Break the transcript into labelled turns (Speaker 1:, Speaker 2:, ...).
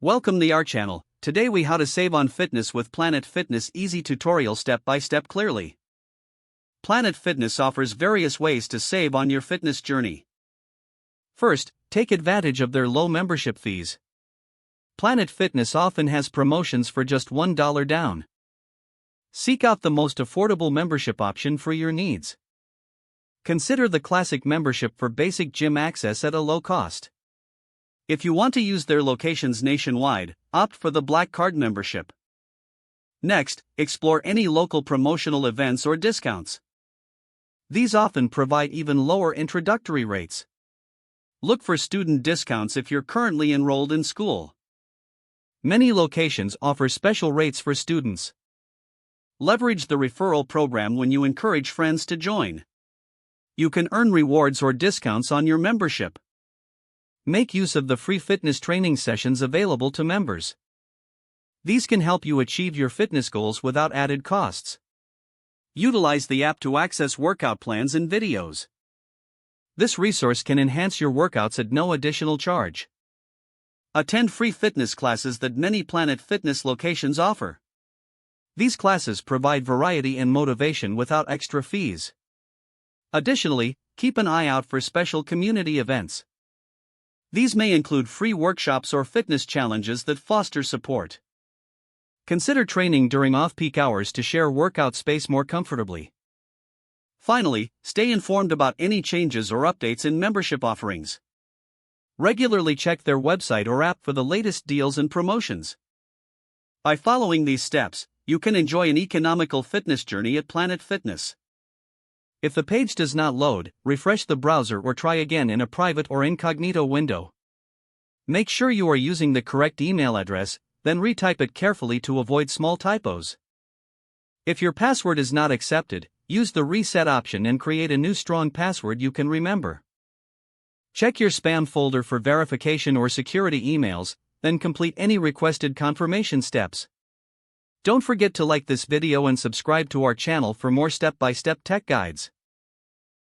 Speaker 1: Welcome to our channel. Today we how to save on fitness with Planet Fitness easy tutorial step by step clearly. Planet Fitness offers various ways to save on your fitness journey. First, take advantage of their low membership fees. Planet Fitness often has promotions for just $1 down. Seek out the most affordable membership option for your needs. Consider the classic membership for basic gym access at a low cost. If you want to use their locations nationwide, opt for the Black Card membership. Next, explore any local promotional events or discounts. These often provide even lower introductory rates. Look for student discounts if you're currently enrolled in school. Many locations offer special rates for students. Leverage the referral program when you encourage friends to join. You can earn rewards or discounts on your membership. Make use of the free fitness training sessions available to members. These can help you achieve your fitness goals without added costs. Utilize the app to access workout plans and videos. This resource can enhance your workouts at no additional charge. Attend free fitness classes that many Planet Fitness locations offer. These classes provide variety and motivation without extra fees. Additionally, keep an eye out for special community events. These may include free workshops or fitness challenges that foster support. Consider training during off-peak hours to share workout space more comfortably. Finally, stay informed about any changes or updates in membership offerings. Regularly check their website or app for the latest deals and promotions. By following these steps, you can enjoy an economical fitness journey at Planet Fitness. If the page does not load, refresh the browser or try again in a private or incognito window. Make sure you are using the correct email address, then retype it carefully to avoid small typos. If your password is not accepted, use the reset option and create a new strong password you can remember. Check your spam folder for verification or security emails, then complete any requested confirmation steps. Don't forget to like this video and subscribe to our channel for more step-by-step tech guides.